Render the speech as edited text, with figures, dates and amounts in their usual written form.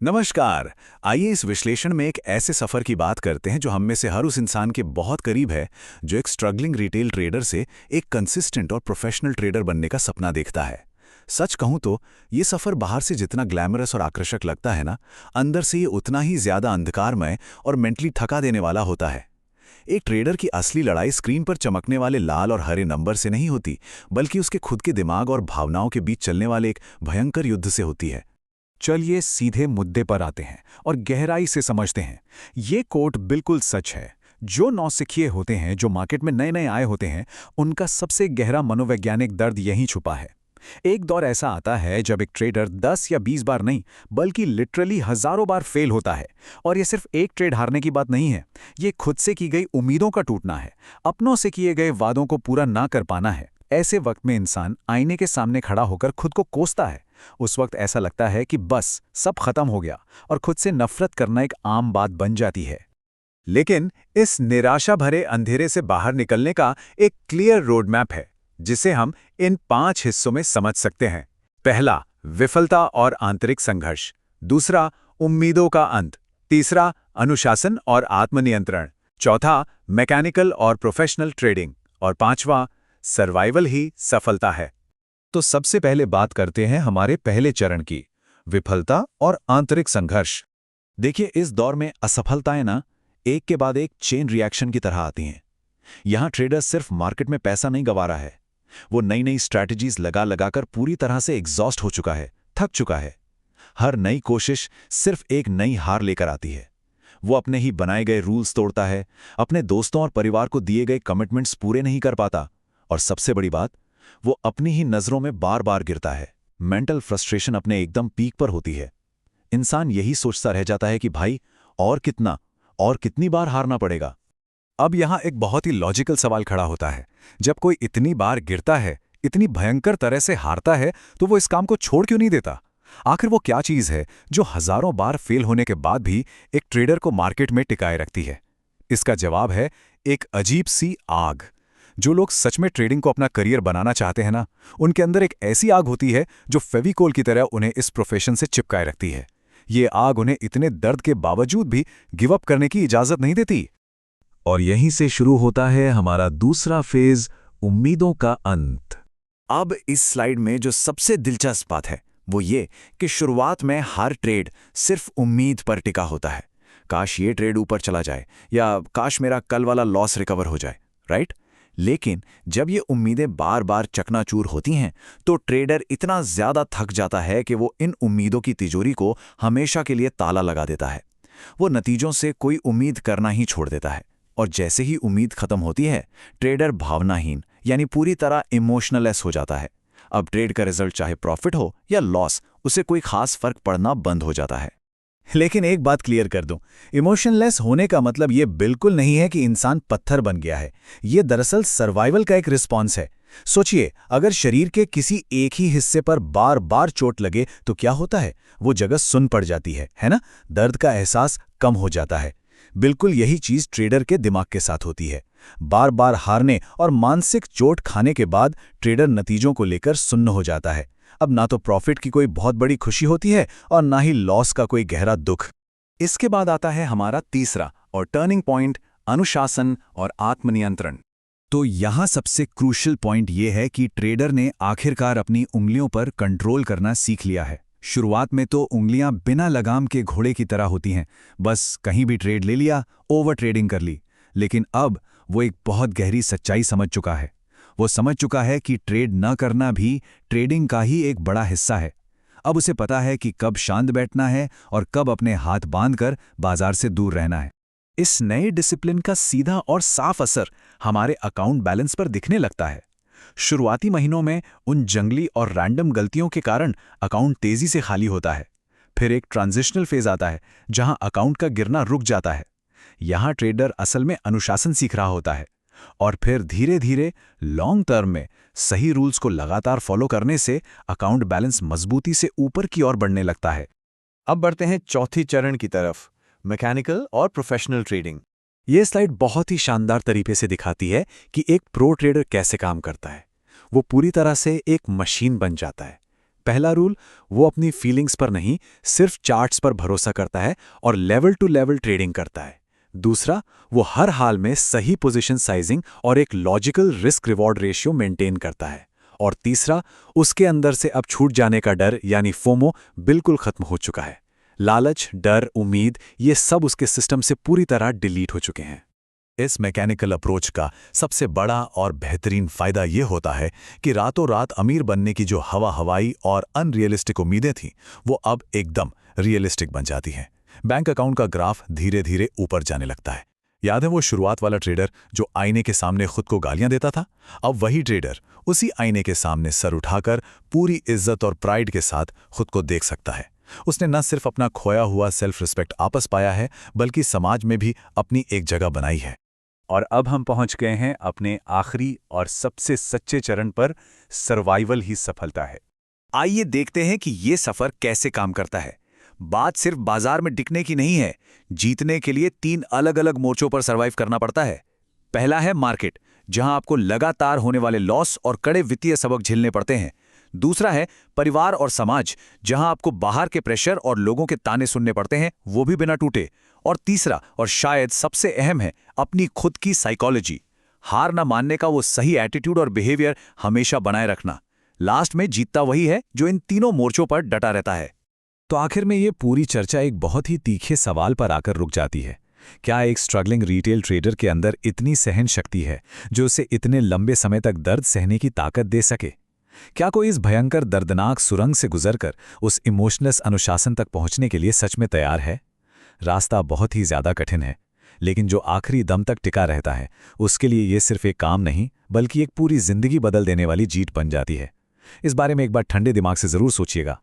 नमस्कार। आइए इस विश्लेषण में एक ऐसे सफर की बात करते हैं जो हम में से हर उस इंसान के बहुत करीब है जो एक स्ट्रगलिंग रिटेल ट्रेडर से एक कंसिस्टेंट और प्रोफेशनल ट्रेडर बनने का सपना देखता है। सच कहूं तो ये सफर बाहर से जितना ग्लैमरस और आकर्षक लगता है ना, अंदर से ये उतना ही ज्यादा अंधकारमय और मेंटली थका देने वाला होता है। एक ट्रेडर की असली लड़ाई स्क्रीन पर चमकने वाले लाल और हरे नंबर से नहीं होती, बल्कि उसके खुद के दिमाग और भावनाओं के बीच चलने वाले एक भयंकर युद्ध से होती है। चलिए सीधे मुद्दे पर आते हैं और गहराई से समझते हैं। ये कोट बिल्कुल सच है। जो नौसिखिए होते हैं, जो मार्केट में नए नए आए होते हैं, उनका सबसे गहरा मनोवैज्ञानिक दर्द यहीं छुपा है। एक दौर ऐसा आता है जब एक ट्रेडर 10 या 20 बार नहीं, बल्कि लिटरली हजारों बार फेल होता है। और ये सिर्फ एक ट्रेड हारने की बात नहीं है, ये खुद से की गई उम्मीदों का टूटना है, अपनों से किए गए वादों को पूरा ना कर पाना है। ऐसे वक्त में इंसान आईने के सामने खड़ा होकर खुद को कोसता है। उस वक्त ऐसा लगता है कि बस सब खत्म हो गया और खुद से नफरत करना एक आम बात बन जाती है। लेकिन इस निराशा भरे अंधेरे से बाहर निकलने का एक क्लियर रोड मैप है, जिसे हम इन 5 हिस्सों में समझ सकते हैं। पहला, विफलता और आंतरिक संघर्ष। दूसरा, उम्मीदों का अंत। तीसरा, अनुशासन और आत्मनियंत्रण। चौथा, मैकेनिकल और प्रोफेशनल ट्रेडिंग। और पांचवा, सर्वाइवल ही सफलता है। तो सबसे पहले बात करते हैं हमारे पहले चरण की, विफलता और आंतरिक संघर्ष। देखिए, इस दौर में असफलताएं ना एक के बाद एक चेन रिएक्शन की तरह आती हैं। यहां ट्रेडर सिर्फ मार्केट में पैसा नहीं गंवा रहा है, वो नई नई स्ट्रैटेजीज लगा लगाकर पूरी तरह से एग्जॉस्ट हो चुका है, थक चुका है। हर नई कोशिश सिर्फ एक नई हार लेकर आती है। वो अपने ही बनाए गए रूल्स तोड़ता है, अपने दोस्तों और परिवार को दिए गए कमिटमेंट्स पूरे नहीं कर पाता, और सबसे बड़ी बात, वो अपनी ही नजरों में बार बार गिरता है। मेंटल फ्रस्ट्रेशन अपने एकदम पीक पर होती है। इंसान यही सोचता रह जाता है कि भाई, और कितना और कितनी बार हारना पड़ेगा। अब यहाँ एक बहुत ही लॉजिकल सवाल खड़ा होता है। जब कोई इतनी बार गिरता है, इतनी भयंकर तरह से हारता है, तो वो इस काम को छोड़ क्यों नहीं देता? आखिर वो क्या चीज़ है जो हजारों बार फेल होने के बाद भी एक ट्रेडर को मार्केट में टिकाए रखती है? इसका जवाब है एक अजीब सी आग। जो लोग सच में ट्रेडिंग को अपना करियर बनाना चाहते हैं ना, उनके अंदर एक ऐसी आग होती है जो फेविकोल की तरह उन्हें इस प्रोफेशन से चिपकाए रखती है। ये आग उन्हें इतने दर्द के बावजूद भी गिव अप करने की इजाजत नहीं देती। और यहीं से शुरू होता है हमारा दूसरा फेज, उम्मीदों का अंत। अब इस स्लाइड में जो सबसे दिलचस्प बात है वो ये कि शुरुआत में हर ट्रेड सिर्फ उम्मीद पर टिका होता है। काश ये ट्रेड ऊपर चला जाए, या काश मेरा कल वाला लॉस रिकवर हो जाए, राइट? लेकिन जब ये उम्मीदें बार बार चकनाचूर होती हैं, तो ट्रेडर इतना ज्यादा थक जाता है कि वो इन उम्मीदों की तिजोरी को हमेशा के लिए ताला लगा देता है। वो नतीजों से कोई उम्मीद करना ही छोड़ देता है। और जैसे ही उम्मीद खत्म होती है, ट्रेडर भावनाहीन यानी पूरी तरह इमोशनलेस हो जाता है। अब ट्रेड का रिजल्ट चाहे प्रॉफिट हो या लॉस, उसे कोई खास फर्क पड़ना बंद हो जाता है। लेकिन एक बात क्लियर कर दूं, इमोशनलेस होने का मतलब ये बिल्कुल नहीं है कि इंसान पत्थर बन गया है। ये दरअसल सर्वाइवल का एक रिस्पॉन्स है। सोचिए, अगर शरीर के किसी एक ही हिस्से पर बार बार चोट लगे तो क्या होता है? वो जगह सुन्न पड़ जाती है ना? दर्द का एहसास कम हो जाता है। बिल्कुल यही चीज ट्रेडर के दिमाग के साथ होती है। बार बार हारने और मानसिक चोट खाने के बाद ट्रेडर नतीजों को लेकर सुन्न हो जाता है। अब ना तो प्रॉफिट की कोई बहुत बड़ी खुशी होती है और ना ही लॉस का कोई गहरा दुख। इसके बाद आता है हमारा तीसरा और टर्निंग पॉइंट, अनुशासन और आत्मनियंत्रण। तो यहाँ सबसे क्रूशियल पॉइंट ये है कि ट्रेडर ने आखिरकार अपनी उंगलियों पर कंट्रोल करना सीख लिया है। शुरुआत में तो उंगलियां बिना लगाम के घोड़े की तरह होती हैं, बस कहीं भी ट्रेड ले लिया, ओवर ट्रेडिंग कर ली। लेकिन अब वो एक बहुत गहरी सच्चाई समझ चुका है। वो समझ चुका है कि ट्रेड न करना भी ट्रेडिंग का ही एक बड़ा हिस्सा है। अब उसे पता है कि कब शांत बैठना है और कब अपने हाथ बांधकर बाजार से दूर रहना है। इस नए डिसिप्लिन का सीधा और साफ असर हमारे अकाउंट बैलेंस पर दिखने लगता है। शुरुआती महीनों में उन जंगली और रैंडम गलतियों के कारण अकाउंट तेजी से खाली होता है। फिर एक ट्रांजिशनल फेज आता है जहां अकाउंट का गिरना रुक जाता है। यहां ट्रेडर असल में अनुशासन सीख रहा होता है। और फिर धीरे धीरे लॉन्ग टर्म में सही रूल्स को लगातार फॉलो करने से अकाउंट बैलेंस मजबूती से ऊपर की ओर बढ़ने लगता है। अब बढ़ते हैं चौथी चरण की तरफ, मैकेनिकल और प्रोफेशनल ट्रेडिंग। ये स्लाइड बहुत ही शानदार तरीके से दिखाती है कि एक प्रो ट्रेडर कैसे काम करता है। वो पूरी तरह से एक मशीन बन जाता है। पहला रूल, वो अपनी फीलिंग्स पर नहीं सिर्फ चार्ट्स पर भरोसा करता है और लेवल टू लेवल ट्रेडिंग करता है। दूसरा, वो हर हाल में सही पोजीशन साइजिंग और एक logical risk reward ratio maintain करता है। और तीसरा, उसके अंदर से अब छूट जाने का डर यानी फोमो बिल्कुल खत्म हो चुका है। लालच, डर, उम्मीद, ये सब उसके सिस्टम से पूरी तरह डिलीट हो चुके हैं। इस मैकेनिकल अप्रोच का सबसे बड़ा और बेहतरीन फायदा ये होता है कि रातों रात अमीर बनने की जो हवाई और अनरियलिस्टिक उम्मीदें थीं, वो अब एकदम रियलिस्टिक बन जाती हैं। बैंक अकाउंट का ग्राफ धीरे धीरे ऊपर जाने लगता है। याद है वो शुरुआत वाला ट्रेडर जो आईने के सामने खुद को गालियां देता था? अब वही ट्रेडर उसी आईने के सामने सर उठाकर पूरी इज्जत और प्राइड के साथ खुद को देख सकता है। उसने न सिर्फ अपना खोया हुआ सेल्फ रिस्पेक्ट वापस पाया है, बल्कि समाज में भी अपनी एक जगह बनाई है। और अब हम पहुंच गए हैं अपने आखिरी और सबसे सच्चे चरण पर, सर्वाइवल ही सफलता है। आइए देखते हैं कि ये सफर कैसे काम करता है। बात सिर्फ बाजार में टिकने की नहीं है। जीतने के लिए 3 अलग अलग मोर्चों पर सर्वाइव करना पड़ता है। पहला है मार्केट, जहां आपको लगातार होने वाले लॉस और कड़े वित्तीय सबक झेलने पड़ते हैं। दूसरा है परिवार और समाज, जहां आपको बाहर के प्रेशर और लोगों के ताने सुनने पड़ते हैं, वो भी बिना टूटे। और तीसरा और शायद सबसे अहम है अपनी खुद की साइकोलॉजी। हार ना मानने का वो सही एटीट्यूड और बिहेवियर हमेशा बनाए रखना। लास्ट में जीतता वही है जो इन तीनों मोर्चों पर डटा रहता है। तो आखिर में ये पूरी चर्चा एक बहुत ही तीखे सवाल पर आकर रुक जाती है। क्या एक स्ट्रगलिंग रिटेल ट्रेडर के अंदर इतनी सहन शक्ति है जो उसे इतने लंबे समय तक दर्द सहने की ताकत दे सके? क्या कोई इस भयंकर दर्दनाक सुरंग से गुजरकर उस इमोशनलेस अनुशासन तक पहुंचने के लिए सच में तैयार है? रास्ता बहुत ही ज्यादा कठिन है, लेकिन जो आखिरी दम तक टिका रहता है उसके लिए ये सिर्फ एक काम नहीं, बल्कि एक पूरी जिंदगी बदल देने वाली जीत बन जाती है। इस बारे में एक बार ठंडे दिमाग से जरूर सोचिएगा।